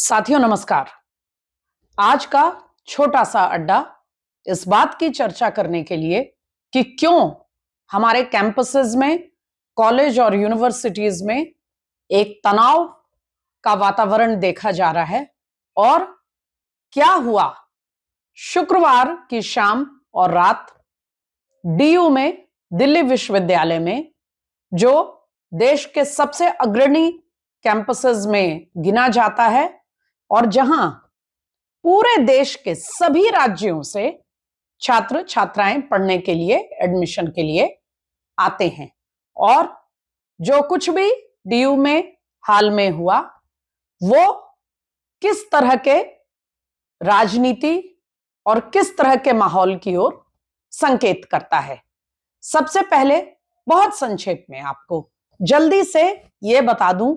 साथियों नमस्कार। आज का छोटा सा अड्डा इस बात की चर्चा करने के लिए कि क्यों हमारे कैंपसेस में, कॉलेज और यूनिवर्सिटीज में एक तनाव का वातावरण देखा जा रहा है और क्या हुआ शुक्रवार की शाम और रात डीयू में, दिल्ली विश्वविद्यालय में, जो देश के सबसे अग्रणी कैंपसेस में गिना जाता है और जहां पूरे देश के सभी राज्यों से छात्र छात्राएं पढ़ने के लिए, एडमिशन के लिए आते हैं। और जो कुछ भी डीयू में हाल में हुआ वो किस तरह के राजनीति और किस तरह के माहौल की ओर संकेत करता है। सबसे पहले बहुत संक्षेप में आपको जल्दी से यह बता दूं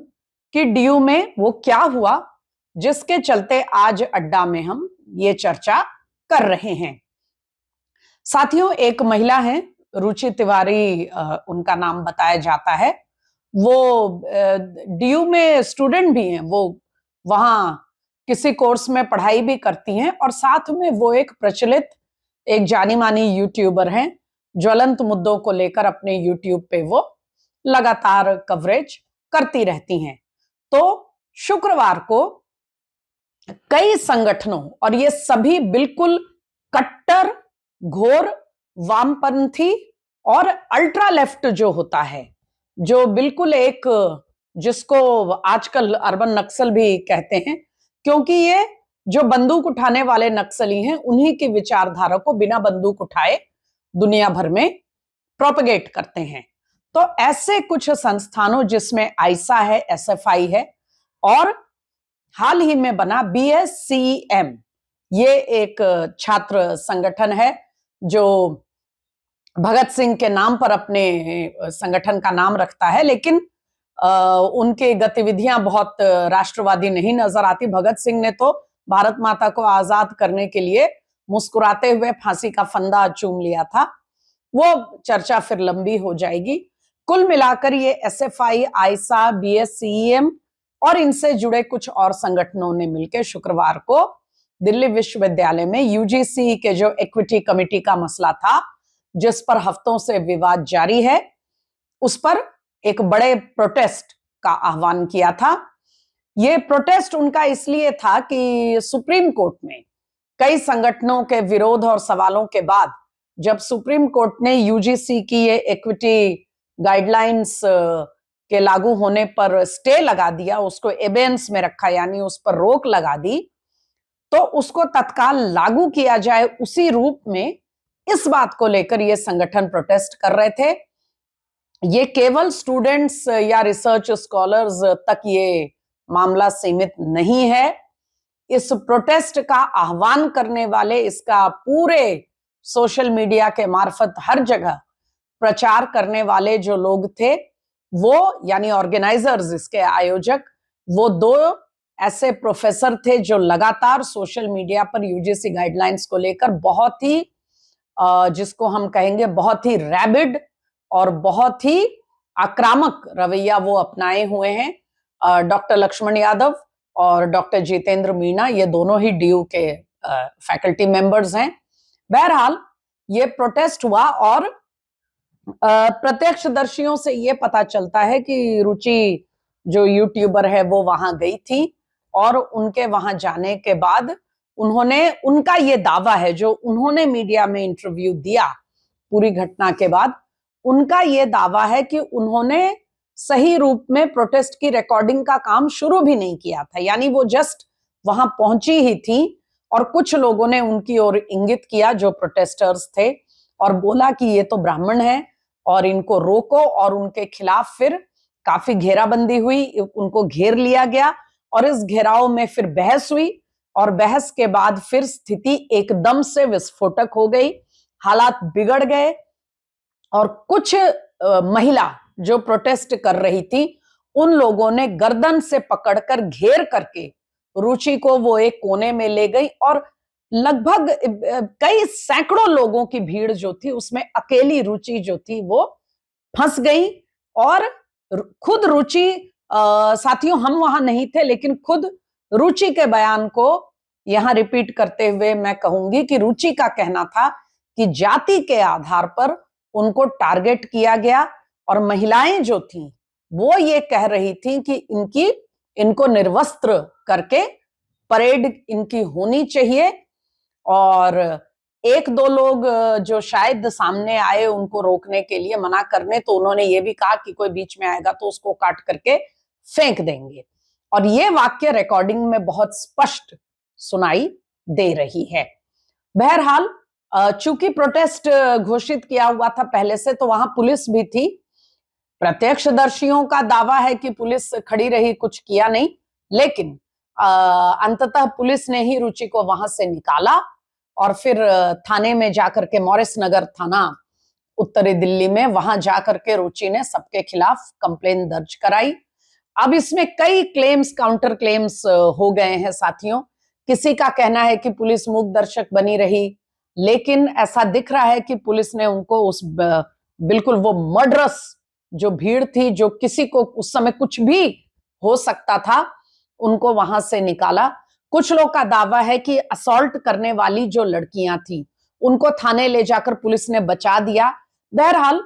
कि डीयू में वो क्या हुआ जिसके चलते आज अड्डा में हम ये चर्चा कर रहे हैं। साथियों, एक महिला है, रुचि तिवारी उनका नाम बताया जाता है। वो डीयू में स्टूडेंट भी हैं, वो वहां किसी कोर्स में पढ़ाई भी करती हैं और साथ में वो एक प्रचलित, एक जानी मानी यूट्यूबर हैं। ज्वलंत मुद्दों को लेकर अपने यूट्यूब पे वो लगातार कवरेज करती रहती हैं। तो शुक्रवार को कई संगठनों, और ये सभी बिल्कुल कट्टर, घोर वामपंथी और अल्ट्रा लेफ्ट जो होता है, जो बिल्कुल एक, जिसको आजकल अर्बन नक्सल भी कहते हैं, क्योंकि ये जो बंदूक उठाने वाले नक्सली हैं उन्हीं की विचारधारा को बिना बंदूक उठाए दुनिया भर में प्रोपेगेट करते हैं। तो ऐसे कुछ संस्थानों जिसमें आइसा है, एसएफआई है और हाल ही में बना बीएससीएम, ये एक छात्र संगठन है जो भगत सिंह के नाम पर अपने संगठन का नाम रखता है, लेकिन उनके गतिविधियां बहुत राष्ट्रवादी नहीं नजर आती। भगत सिंह ने तो भारत माता को आजाद करने के लिए मुस्कुराते हुए फांसी का फंदा चूम लिया था। वो चर्चा फिर लंबी हो जाएगी। कुल मिलाकर ये एसएफआई, आइसा, बीएससीएम और इनसे जुड़े कुछ और संगठनों ने मिलकर शुक्रवार को दिल्ली विश्वविद्यालय में यूजीसी के जो इक्विटी कमेटी का मसला था, जिस पर हफ्तों से विवाद जारी है, उस पर एक बड़े प्रोटेस्ट का आह्वान किया था। यह प्रोटेस्ट उनका इसलिए था कि सुप्रीम कोर्ट में कई संगठनों के विरोध और सवालों के बाद जब सुप्रीम कोर्ट ने यूजीसी की ये इक्विटी गाइडलाइंस के लागू होने पर स्टे लगा दिया, उसको एबेंस में रखा, यानी उस पर रोक लगा दी, तो उसको तत्काल लागू किया जाए उसी रूप में, इस बात को लेकर ये संगठन प्रोटेस्ट कर रहे थे। ये केवल स्टूडेंट्स या रिसर्च स्कॉलर्स तक ये मामला सीमित नहीं है। इस प्रोटेस्ट का आह्वान करने वाले, इसका पूरे सोशल मीडिया के मार्फत हर जगह प्रचार करने वाले जो लोग थे, वो यानी ऑर्गेनाइजर्स, इसके आयोजक, वो दो ऐसे प्रोफेसर थे जो लगातार सोशल मीडिया पर यूजीसी गाइडलाइंस को लेकर बहुत ही, जिसको हम कहेंगे बहुत ही रैबिड और बहुत ही आक्रामक रवैया वो अपनाए हुए हैं। डॉक्टर लक्ष्मण यादव और डॉक्टर जितेंद्र मीना, ये दोनों ही डीयू के फैकल्टी मेंबर्स हैं। बहरहाल ये प्रोटेस्ट हुआ और प्रत्यक्षदर्शियों से ये पता चलता है कि रुचि जो यूट्यूबर है वो वहां गई थी और उनके वहां जाने के बाद उन्होंने, उनका ये दावा है, जो उन्होंने मीडिया में इंटरव्यू दिया पूरी घटना के बाद, उनका ये दावा है कि उन्होंने सही रूप में प्रोटेस्ट की रिकॉर्डिंग का काम शुरू भी नहीं किया था। यानी वो जस्ट वहां पहुंची ही थी और कुछ लोगों ने उनकी ओर इंगित किया, जो प्रोटेस्टर्स थे, और बोला कि ये तो ब्राह्मण है और इनको रोको, और उनके खिलाफ फिर काफी घेराबंदी हुई, उनको घेर लिया गया और इस घेराव में फिर बहस हुई और बहस के बाद फिर स्थिति एकदम से विस्फोटक हो गई, हालात बिगड़ गए और कुछ महिला जो प्रोटेस्ट कर रही थी, उन लोगों ने गर्दन से पकड़कर घेर करके रुचि को वो एक कोने में ले गई और लगभग कई सैकड़ों लोगों की भीड़ जो थी उसमें अकेली रुचि जो थी वो फंस गई। और खुद रुचि, साथियों हम वहां नहीं थे, लेकिन खुद रुचि के बयान को यहां रिपीट करते हुए मैं कहूंगी कि रुचि का कहना था कि जाति के आधार पर उनको टारगेट किया गया और महिलाएं जो थीं वो ये कह रही थी कि इनको निर्वस्त्र करके परेड इनकी होनी चाहिए। और एक दो लोग जो शायद सामने आए उनको रोकने के लिए, मना करने, तो उन्होंने ये भी कहा कि कोई बीच में आएगा तो उसको काट करके फेंक देंगे। और ये वाक्य रिकॉर्डिंग में बहुत स्पष्ट सुनाई दे रही है। बहरहाल चूंकि प्रोटेस्ट घोषित किया हुआ था पहले से, तो वहां पुलिस भी थी। प्रत्यक्षदर्शियों का दावा है कि पुलिस खड़ी रही, कुछ किया नहीं, लेकिन अंततः पुलिस ने ही रुचि को वहां से निकाला और फिर थाने में जाकर के, मॉरिस नगर थाना उत्तरी दिल्ली में, वहां जाकर के रुचि ने सबके खिलाफ कंप्लेन दर्ज कराई। अब इसमें कई क्लेम्स, काउंटर क्लेम्स हो गए हैं साथियों। किसी का कहना है कि पुलिस मूक दर्शक बनी रही, लेकिन ऐसा दिख रहा है कि पुलिस ने उनको उस बिल्कुल वो मर्डरस जो भीड़ थी, जो किसी को उस समय कुछ भी हो सकता था, उनको वहां से निकाला। कुछ लोग का दावा है कि असॉल्ट करने वाली जो लड़कियां थी उनको थाने ले जाकर पुलिस ने बचा दिया। बहरहाल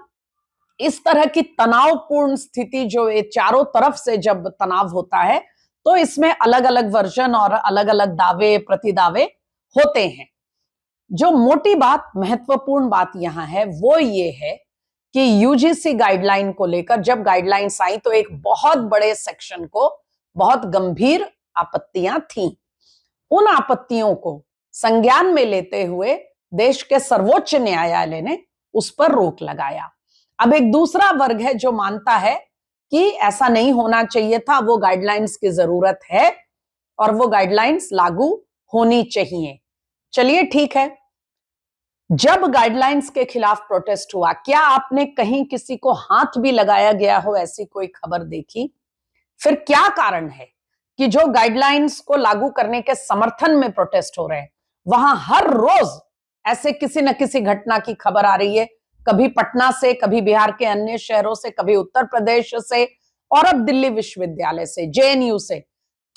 इस तरह की तनावपूर्ण स्थिति, जो ये चारों तरफ से जब तनाव होता है, तो इसमें अलग अलग वर्जन और अलग अलग दावे प्रतिदावे होते हैं। जो मोटी बात, महत्वपूर्ण बात यहां है वो ये है कि यूजीसी गाइडलाइन को लेकर जब गाइडलाइंस आई तो एक बहुत बड़े सेक्शन को बहुत गंभीर आपत्तियां थीं। उन आपत्तियों को संज्ञान में लेते हुए देश के सर्वोच्च न्यायालय ने उस पर रोक लगाया। अब एक दूसरा वर्ग है जो मानता है कि ऐसा नहीं होना चाहिए था, वो गाइडलाइंस की जरूरत है और वो गाइडलाइंस लागू होनी चाहिए। चलिए ठीक है, जब गाइडलाइंस के खिलाफ प्रोटेस्ट हुआ, क्या आपने कहीं किसी को हाथ भी लगाया गया हो ऐसी कोई खबर देखी? फिर क्या कारण है कि जो गाइडलाइंस को लागू करने के समर्थन में प्रोटेस्ट हो रहे हैं, वहां हर रोज ऐसे किसी न किसी घटना की खबर आ रही है, कभी पटना से, कभी बिहार के अन्य शहरों से, कभी उत्तर प्रदेश से, और अब दिल्ली विश्वविद्यालय से, जेएनयू से।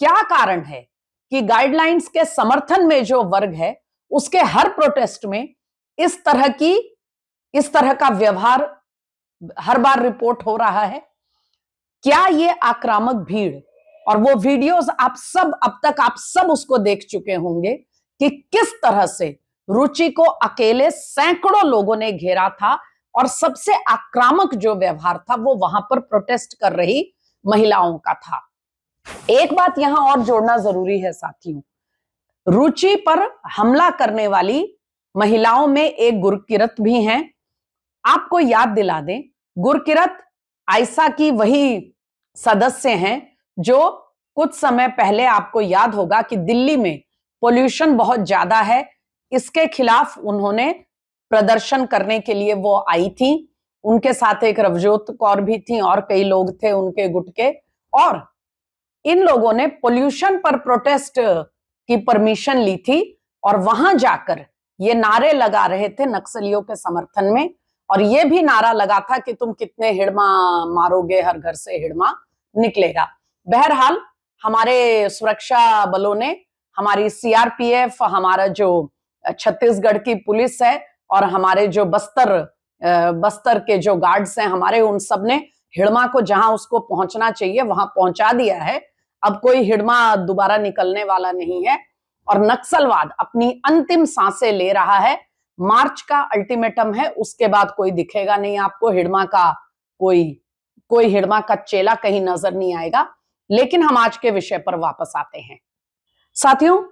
क्या कारण है कि गाइडलाइंस के समर्थन में जो वर्ग है उसके हर प्रोटेस्ट में इस तरह का व्यवहार हर बार रिपोर्ट हो रहा है? क्या ये आक्रामक भीड़, और वो वीडियोस आप सब, अब तक आप सब उसको देख चुके होंगे कि किस तरह से रुचि को अकेले सैकड़ों लोगों ने घेरा था, और सबसे आक्रामक जो व्यवहार था वो वहां पर प्रोटेस्ट कर रही महिलाओं का था। एक बात यहां और जोड़ना जरूरी है साथियों, रुचि पर हमला करने वाली महिलाओं में एक गुरकिरत भी हैं। आपको याद दिला दें, गुरकिरत आयसा की वही सदस्य हैं जो कुछ समय पहले, आपको याद होगा कि दिल्ली में पोल्यूशन बहुत ज्यादा है, इसके खिलाफ उन्होंने प्रदर्शन करने के लिए वो आई थी। उनके साथ एक रवजोत कौर भी थी और कई लोग थे उनके गुट के, और इन लोगों ने पोल्यूशन पर प्रोटेस्ट की परमिशन ली थी और वहां जाकर ये नारे लगा रहे थे नक्सलियों के समर्थन में, और ये भी नारा लगा था कि तुम कितने हिड़मा मारोगे, हर घर से हिड़मा निकलेगा। बहरहाल हमारे सुरक्षा बलों ने, हमारी सीआरपीएफ, हमारा जो छत्तीसगढ़ की पुलिस है और हमारे जो बस्तर के जो गार्ड्स हैं हमारे, उन सब ने हिड़मा को जहां उसको पहुंचना चाहिए वहां पहुंचा दिया है। अब कोई हिड़मा दोबारा निकलने वाला नहीं है और नक्सलवाद अपनी अंतिम सांसें ले रहा है। मार्च का अल्टीमेटम है, उसके बाद कोई दिखेगा नहीं आपको हिड़मा का, कोई हिड़मा का चेला कहीं नजर नहीं आएगा। लेकिन हम आज के विषय पर वापस आते हैं साथियों।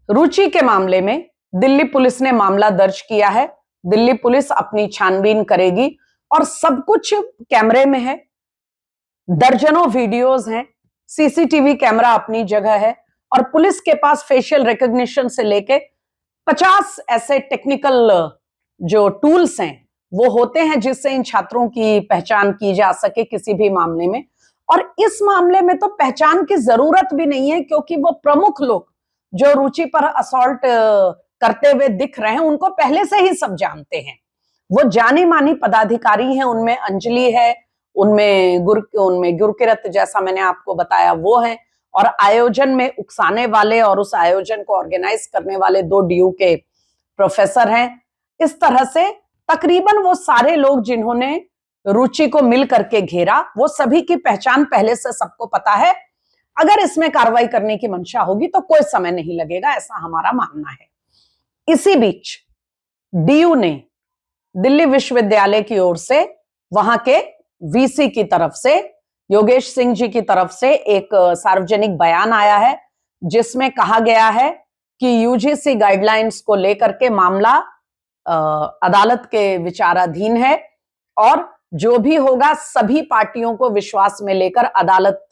रुचि के मामले में दिल्ली पुलिस ने मामला दर्ज किया है। दिल्ली पुलिस अपनी छानबीन करेगी और सब कुछ कैमरे में है, दर्जनों वीडियोस हैं, सीसीटीवी कैमरा अपनी जगह है, और पुलिस के पास फेशियल रिकॉग्निशन से लेके 50 ऐसे टेक्निकल जो टूल्स हैं वो होते हैं जिससे इन छात्रों की पहचान की जा सके किसी भी मामले में। और इस मामले में तो पहचान की जरूरत भी नहीं है, क्योंकि वो प्रमुख लोग जो रुचि पर असॉल्ट करते हुए दिख रहे हैं उनको पहले से ही सब जानते हैं। वो जानी मानी पदाधिकारी हैं, उनमें अंजलि है, उनमें गुरकिरत जैसा मैंने आपको बताया वो है, और आयोजन में उकसाने वाले और उस आयोजन को ऑर्गेनाइज करने वाले 2 डीयू के प्रोफेसर हैं। इस तरह से तकरीबन वो सारे लोग जिन्होंने रुचि को मिल करके घेरा, वो सभी की पहचान पहले से सबको पता है। अगर इसमें कार्रवाई करने की मंशा होगी तो कोई समय नहीं लगेगा, ऐसा हमारा मानना है। इसी बीच डीयू ने दिल्ली विश्वविद्यालय की ओर से वहां के वीसी की तरफ से, योगेश सिंह जी की तरफ से एक सार्वजनिक बयान आया है जिसमें कहा गया है कि यूजीसी गाइडलाइंस को लेकर के मामला अदालत के विचाराधीन है और जो भी होगा सभी पार्टियों को विश्वास में लेकर अदालत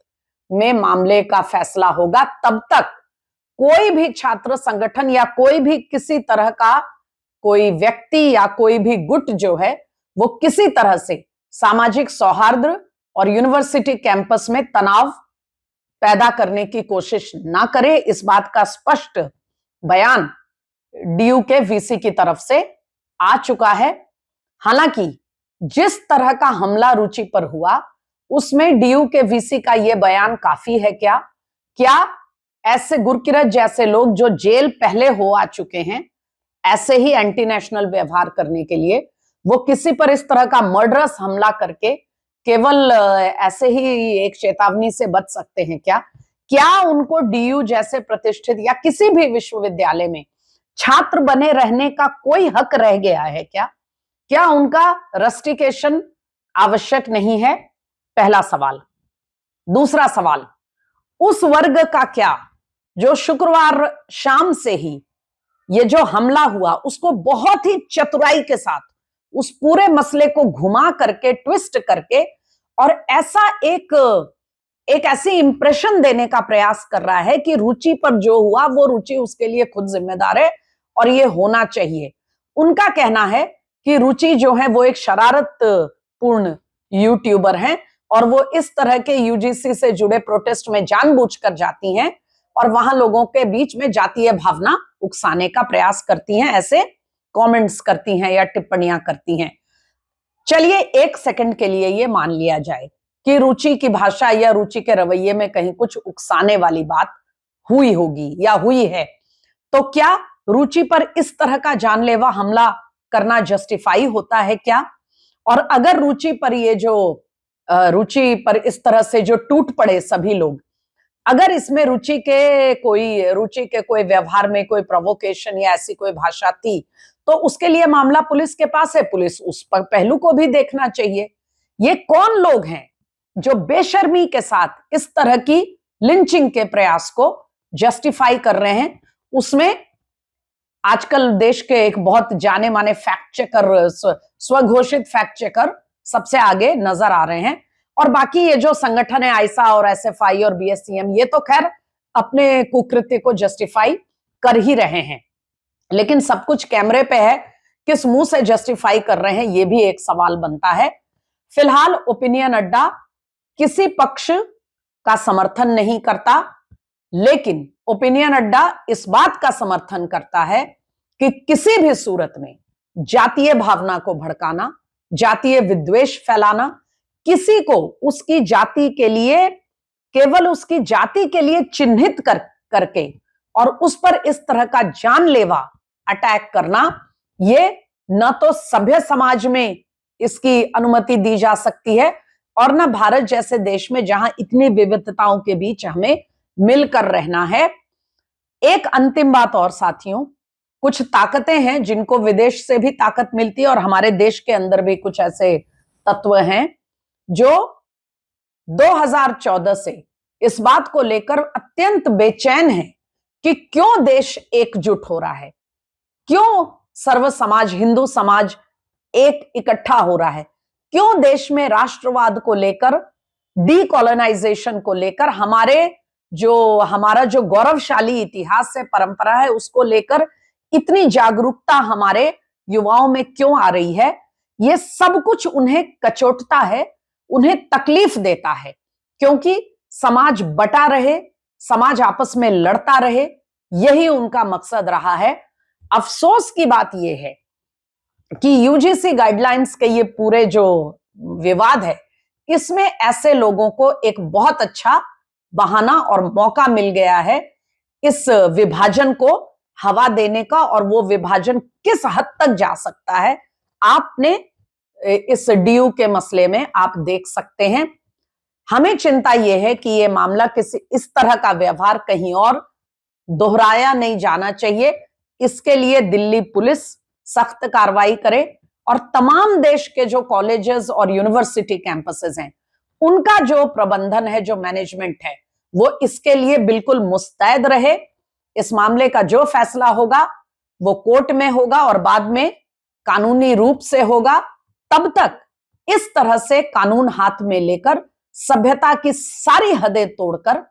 में मामले का फैसला होगा। तब तक कोई भी छात्र संगठन या कोई भी किसी तरह का कोई व्यक्ति या कोई भी गुट जो है वो किसी तरह से सामाजिक सौहार्द और यूनिवर्सिटी कैंपस में तनाव पैदा करने की कोशिश ना करे, इस बात का स्पष्ट बयान डीयू के वीसी की तरफ से आ चुका है। हालांकि जिस तरह का हमला रुचि पर हुआ उसमें डीयू के वीसी का यह बयान काफी है क्या? क्या ऐसे गुरकिरत जैसे लोग जो जेल पहले हो आ चुके हैं, ऐसे ही एंटी नेशनल व्यवहार करने के लिए वो किसी पर इस तरह का मर्डरस हमला करके केवल ऐसे ही एक चेतावनी से बच सकते हैं क्या? क्या उनको डीयू जैसे प्रतिष्ठित या किसी भी विश्वविद्यालय में छात्र बने रहने का कोई हक रह गया है क्या? क्या उनका रस्टिकेशन आवश्यक नहीं है? पहला सवाल। दूसरा सवाल, उस वर्ग का क्या जो शुक्रवार शाम से ही ये जो हमला हुआ उसको बहुत ही चतुराई के साथ उस पूरे मसले को घुमा करके, ट्विस्ट करके और ऐसा एक ऐसी इंप्रेशन देने का प्रयास कर रहा है कि रुचि पर जो हुआ वो रुचि उसके लिए खुद जिम्मेदार है और ये होना चाहिए। उनका कहना है कि रुचि जो है वो एक शरारत पूर्ण यूट्यूबर हैं और वो इस तरह के यूजीसी से जुड़े प्रोटेस्ट में जानबूझकर जाती हैं और वहां लोगों के बीच में जातीय भावना उकसाने का प्रयास करती हैं, ऐसे कमेंट्स करती हैं या टिप्पणियां करती हैं। चलिए एक सेकंड के लिए ये मान लिया जाए कि रुचि की भाषा या रुचि के रवैये में कहीं कुछ उकसाने वाली बात हुई होगी या हुई है, तो क्या रुचि पर इस तरह का जानलेवा हमला करना जस्टिफाई होता है क्या? और अगर रुचि पर ये जो रुचि पर इस तरह से जो टूट पड़े सभी लोग, अगर इसमें रुचि के कोई व्यवहार में कोई प्रोवोकेशन या ऐसी कोई भाषा थी तो उसके लिए मामला पुलिस के पास है, पुलिस उस पर पहलू को भी देखना चाहिए। ये कौन लोग हैं जो बेशर्मी के साथ इस तरह की लिंचिंग के प्रयास को जस्टिफाई कर रहे हैं? उसमें आजकल देश के एक बहुत जाने माने फैक्ट चेकर, स्वघोषित फैक्ट चेकर सबसे आगे नजर आ रहे हैं और बाकी ये जो संगठन है आईसा और एसएफआई और बीएससीएम, ये तो खैर अपने कुकृत्य को जस्टिफाई कर ही रहे हैं, लेकिन सब कुछ कैमरे पे है, किस मुंह से जस्टिफाई कर रहे हैं ये भी एक सवाल बनता है। फिलहाल ओपिनियन अड्डा किसी पक्ष का समर्थन नहीं करता, लेकिन ओपिनियन अड्डा इस बात का समर्थन करता है कि किसी भी सूरत में जातीय भावना को भड़काना, जातीय विद्वेष फैलाना, किसी को उसकी जाति के लिए, केवल उसकी जाति के लिए चिन्हित करके और उस पर इस तरह का जानलेवा अटैक करना, ये न तो सभ्य समाज में इसकी अनुमति दी जा सकती है और न भारत जैसे देश में जहां इतनी विविधताओं के बीच हमें मिलकर रहना है। एक अंतिम बात और साथियों, कुछ ताकतें हैं जिनको विदेश से भी ताकत मिलती है और हमारे देश के अंदर भी कुछ ऐसे तत्व हैं जो 2014 से इस बात को लेकर अत्यंत बेचैन है कि क्यों देश एकजुट हो रहा है, क्यों सर्व समाज, हिंदू समाज एक इकट्ठा हो रहा है, क्यों देश में राष्ट्रवाद को लेकर, डीकोलोनाइजेशन को लेकर, हमारा जो गौरवशाली इतिहास है, परंपरा है, उसको लेकर इतनी जागरूकता हमारे युवाओं में क्यों आ रही है। ये सब कुछ उन्हें कचोटता है, उन्हें तकलीफ देता है, क्योंकि समाज बटा रहे, समाज आपस में लड़ता रहे, यही उनका मकसद रहा है। अफसोस की बात यह है कि यूजीसी गाइडलाइंस के ये पूरे जो विवाद है, इसमें ऐसे लोगों को एक बहुत अच्छा बहाना और मौका मिल गया है इस विभाजन को हवा देने का, और वो विभाजन किस हद तक जा सकता है आपने इस डीयू के मसले में आप देख सकते हैं। हमें चिंता यह है कि यह मामला किसी इस तरह का व्यवहार कहीं और दोहराया नहीं जाना चाहिए। इसके लिए दिल्ली पुलिस सख्त कार्रवाई करे और तमाम देश के जो कॉलेजेस और यूनिवर्सिटी कैंपसेस हैं उनका जो प्रबंधन है, जो मैनेजमेंट है, वो इसके लिए बिल्कुल मुस्तैद रहे। इस मामले का जो फैसला होगा वो कोर्ट में होगा और बाद में कानूनी रूप से होगा। तब तक इस तरह से कानून हाथ में लेकर सभ्यता की सारी हदें तोड़कर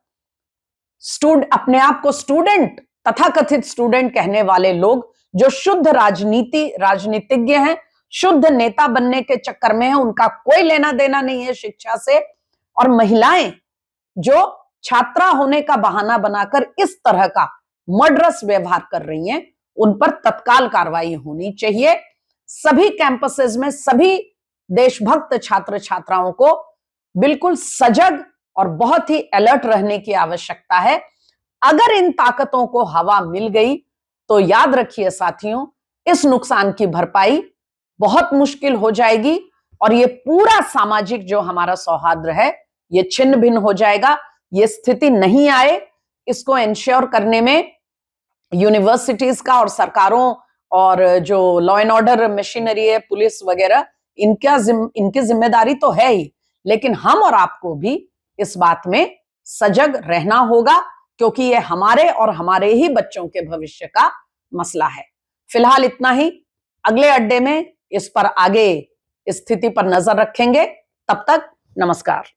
अपने आप को स्टूडेंट, तथाकथित स्टूडेंट कहने वाले लोग जो शुद्ध राजनीतिज्ञ हैं, शुद्ध नेता बनने के चक्कर में है, उनका कोई लेना देना नहीं है शिक्षा से, और महिलाएं जो छात्रा होने का बहाना बनाकर इस तरह का मर्डरस व्यवहार कर रही हैं, उन पर तत्काल कार्रवाई होनी चाहिए। सभी कैंपसेस में सभी देशभक्त छात्र छात्राओं को बिल्कुल सजग और बहुत ही अलर्ट रहने की आवश्यकता है। अगर इन ताकतों को हवा मिल गई तो याद रखिए साथियों, इस नुकसान की भरपाई बहुत मुश्किल हो जाएगी और ये पूरा सामाजिक जो हमारा सौहार्द है ये छिन्न भिन्न हो जाएगा। ये स्थिति नहीं आए, इसको इंश्योर करने में यूनिवर्सिटीज का और सरकारों और जो लॉ एंड ऑर्डर मशीनरी है, पुलिस वगैरह, इनकी जिम्मेदारी तो है ही, लेकिन हम और आपको भी इस बात में सजग रहना होगा क्योंकि ये हमारे और हमारे ही बच्चों के भविष्य का मसला है। फिलहाल इतना ही। अगले अड्डे में इस पर आगे स्थिति पर नजर रखेंगे। तब तक नमस्कार।